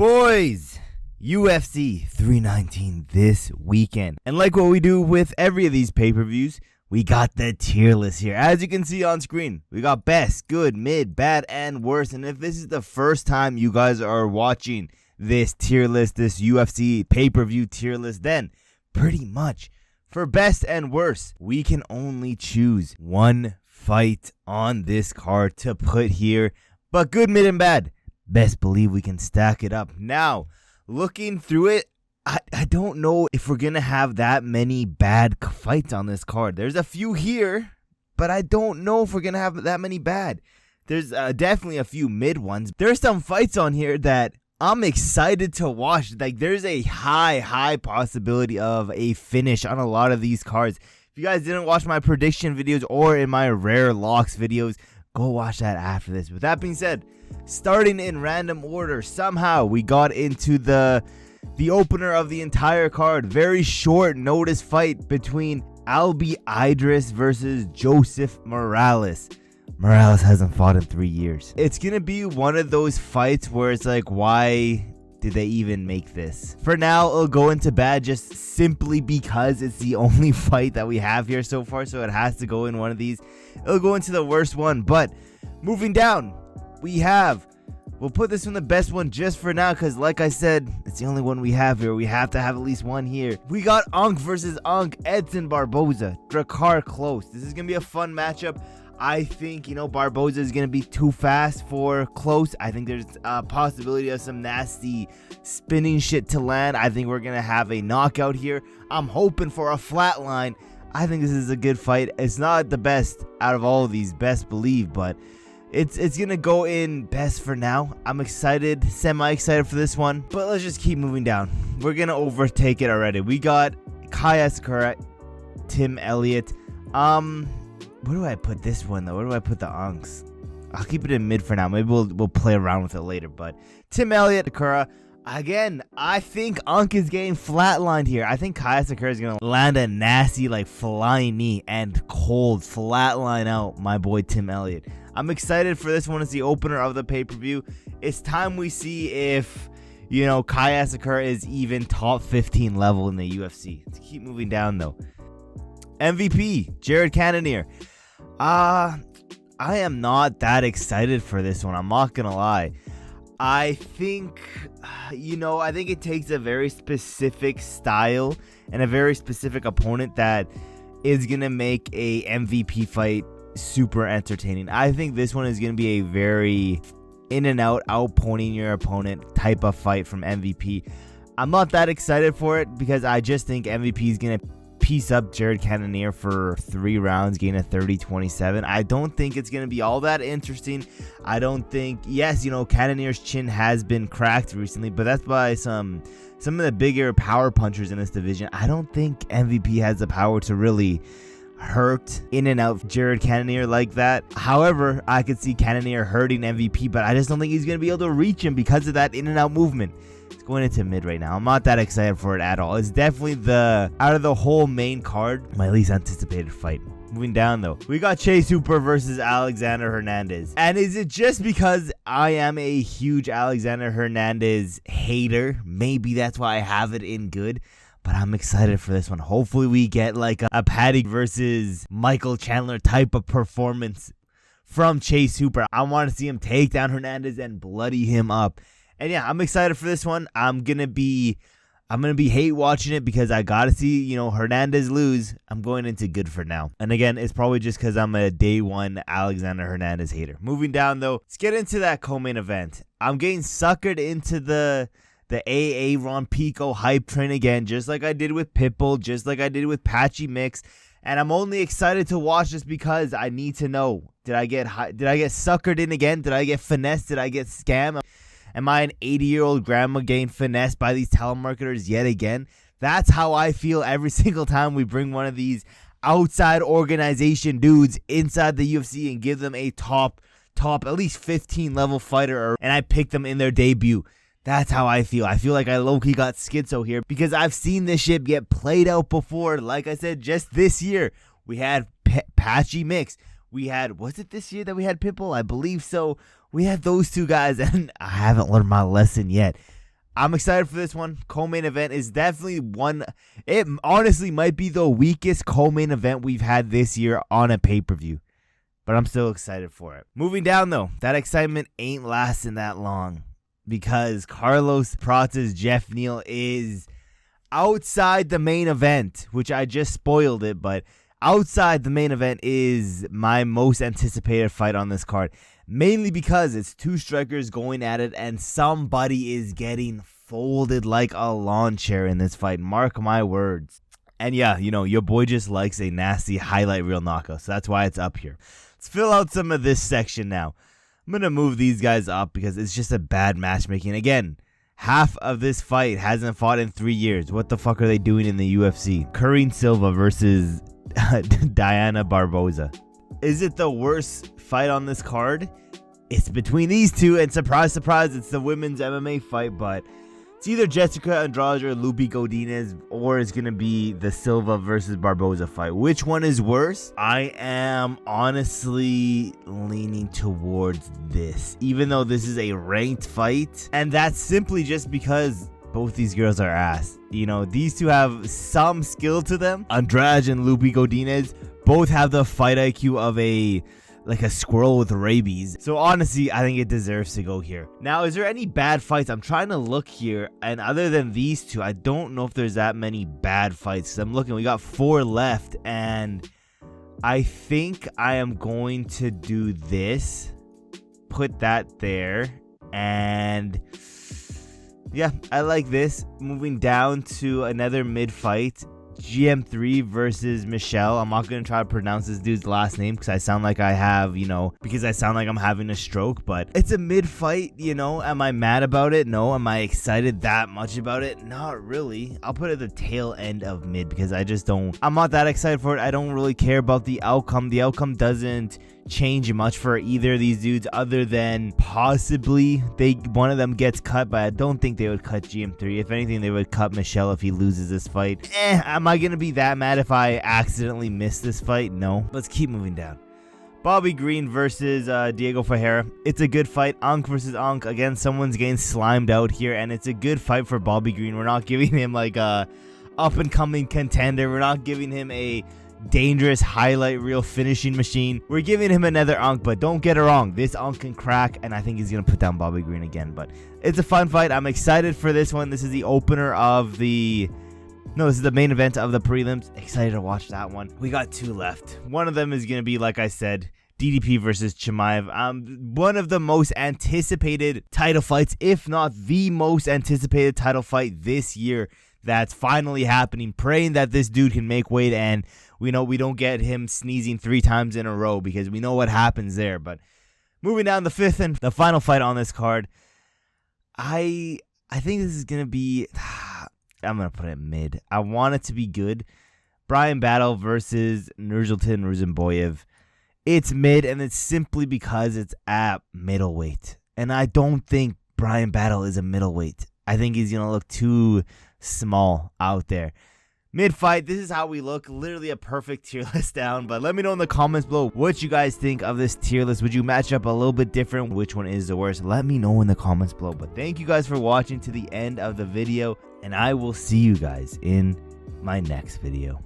Boys, UFC 319 this weekend. And like what we do with every of these pay-per-views, we got the tier list here. As you can see on screen, we got best, good, mid, bad, and worst. And if this is the first time you guys are watching this tier list, this UFC pay-per-view tier list, then pretty much for best and worst, we can only choose one fight on this card to put here. But good, mid, and bad, best believe we can stack it up. Now, looking through it, I don't know if we're going to have that many bad fights on this card. There's a few here, but I don't know if we're going to have that many bad. There's definitely a few mid ones. There's some fights on here that I'm excited to watch. Like, there's a high possibility of a finish on a lot of these cards. If you guys didn't watch my prediction videos or in my rare locks videos, go watch that after this. With that being said, starting in random order, somehow we got into the opener of the entire card. Very short notice fight between Albi Idris versus Joseph Morales. Morales hasn't fought in 3 years. It's going to be one of those fights where it's like, why did they even make this? For now, it'll go into bad just simply because it's the only fight that we have here so far, so it has to go in one of these. It'll go into the worst one, but moving down, we'll put this in the best one just for now because, like I said, it's the only one we have here. We have to have at least one here. We got Unk versus Unk, Edson Barboza, Drakkar Klose. This is going to be a fun matchup. I think, Barboza is going to be too fast for Klose. I think there's a possibility of some nasty spinning shit to land. I think we're going to have a knockout here. I'm hoping for a flat line. I think this is a good fight. It's not the best out of all of these, best believe, but it's going to go in best for now. I'm excited, semi-excited for this one, but let's just keep moving down. We're going to overtake it already. We got Asakura, Tim Elliott. Where do I put this one, though? Where do I put the Unks? I'll keep it in mid for now. Maybe we'll play around with it later. But Tim Elliott, Asakura. Again, I think Unk is getting flatlined here. I think Asakura is going to land a nasty, flying knee and cold flatline out my boy Tim Elliott. I'm excited for this one. It's the opener of the pay-per-view. It's time we see if, Asakura is even top 15 level in the UFC. Let's keep moving down, though. MVP, Gerald Cannonier. I am not that excited for this one. I'm not going to lie. I think, I think it takes a very specific style and a very specific opponent that is going to make a MVP fight super entertaining. I think this one is going to be a very in and out, outpointing your opponent type of fight from MVP. I'm not that excited for it because I just think MVP is going to piece up Gerald Cannonier for 3 rounds, gain a 30-27. I don't think it's going to be all that interesting. I don't think, yes, Cannonier's chin has been cracked recently, but that's by some of the bigger power punchers in this division. I don't think MVP has the power to really hurt in and out Gerald Cannonier like that. However, I could see Cannonier hurting MVP, but I just don't think he's going to be able to reach him because of that in and out movement. It's going into mid right now. I'm not that excited for it at all. It's definitely out of the whole main card, my least anticipated fight. Moving down, though, we got Chase Hooper versus Alexander Hernandez. And is it just because I am a huge Alexander Hernandez hater? Maybe that's why I have it in good. But I'm excited for this one. Hopefully we get a Paddy versus Michael Chandler type of performance from Chase Hooper. I want to see him take down Hernandez and bloody him up. And yeah, I'm excited for this one. I'm gonna be hate watching it because I gotta see Hernandez lose. I'm going into good for now. And again, it's probably just because I'm a day one Alexander Hernandez hater. Moving down, though, let's get into that co-main event. I'm getting suckered into the AA Ron Pico hype train again, just like I did with Pitbull, just like I did with Patchy Mix. And I'm only excited to watch this because I need to know, did I get suckered in again? Did I get finessed? Did I get scammed? Am I an 80-year-old grandma getting finessed by these telemarketers yet again? That's how I feel every single time we bring one of these outside organization dudes inside the UFC and give them a top at least 15 level fighter, and I pick them in their debut. That's how I feel. I feel like I low-key got schizo here because I've seen this shit get played out before. Like I said, just this year, we had Patchy Mix. We had, was it this year that we had Pitbull? I believe so. We had those two guys, and I haven't learned my lesson yet. I'm excited for this one. Co-main event is definitely one. It honestly might be the weakest co-main event we've had this year on a pay-per-view. But I'm still excited for it. Moving down, though, that excitement ain't lasting that long. Because Carlos Prates' Geoff Neal is outside the main event. Which I just spoiled it, but outside the main event is my most anticipated fight on this card. Mainly because it's two strikers going at it and somebody is getting folded like a lawn chair in this fight. Mark my words. And yeah, you know, your boy just likes a nasty highlight reel knockout. So that's why it's up here. Let's fill out some of this section now. I'm going to move these guys up because it's just a bad matchmaking. Again, half of this fight hasn't fought in 3 years. What the fuck are they doing in the UFC? Karine Silva versus Diana Barboza. Is it the worst fight on this card? It's between these two, and surprise, surprise, it's the women's MMA fight, but it's either Jessica Andrade or Loopy Godinez, or it's going to be the Silva versus Barboza fight. Which one is worse? I am honestly leaning towards this, even though this is a ranked fight, and that's simply just because both these girls are ass. You know, these two have some skill to them. Andrade and Loopy Godinez both have the fight IQ of a squirrel with rabies. So honestly, I think it deserves to go here. Now, is there any bad fights? I'm trying to look here, and other than these two, I don't know if there's that many bad fights. I'm looking, we got 4 left, and I think I am going to do this. Put that there, and yeah, I like this. Moving down to another mid fight. GM3 versus Michal. I'm not going to try to pronounce this dude's last name because I sound like I have, because I sound like I'm having a stroke, but it's a mid fight, Am I mad about it? No. Am I excited that much about it? Not really. I'll put it at the tail end of mid because I'm not that excited for it. I don't really care about the outcome. The outcome doesn't change much for either of these dudes other than possibly one of them gets cut, but I don't think they would cut GM3. If anything, they would cut Michal if he loses this fight. Am I gonna be that mad if I accidentally miss this fight? No. Let's keep moving down. Bobby Green versus Diego Ferreira. It's a good fight. Ankh versus Ankh. Again, someone's getting slimed out here, and it's a good fight for Bobby Green. We're not giving him like a up-and-coming contender. We're not giving him a dangerous highlight reel finishing machine. We're giving him another Ankh, but don't get it wrong. This Ankh can crack, and I think he's going to put down Bobby Green again. But it's a fun fight. I'm excited for this one. This is the opener of this is the main event of the prelims. Excited to watch that one. We got 2 left. One of them is going to be, like I said, DDP versus Chimaev. One of the most anticipated title fights, if not the most anticipated title fight this year. That's finally happening. Praying that this dude can make weight and we don't get him sneezing 3 times in a row because we know what happens there. But moving down the 5th and the final fight on this card, I think this is going to be, I'm going to put it mid. I want it to be good. Bryan battle versus Nursulton Ruziboev. It's mid, and it's simply because it's at middleweight. And I don't think Bryan battle is a middleweight. I think he's going to look too small out there. Mid-fight, this is how we look. Literally a perfect tier list down. But let me know in the comments below what you guys think of this tier list. Would you match up a little bit different? Which one is the worst? Let me know in the comments below. But thank you guys for watching to the end of the video. And I will see you guys in my next video.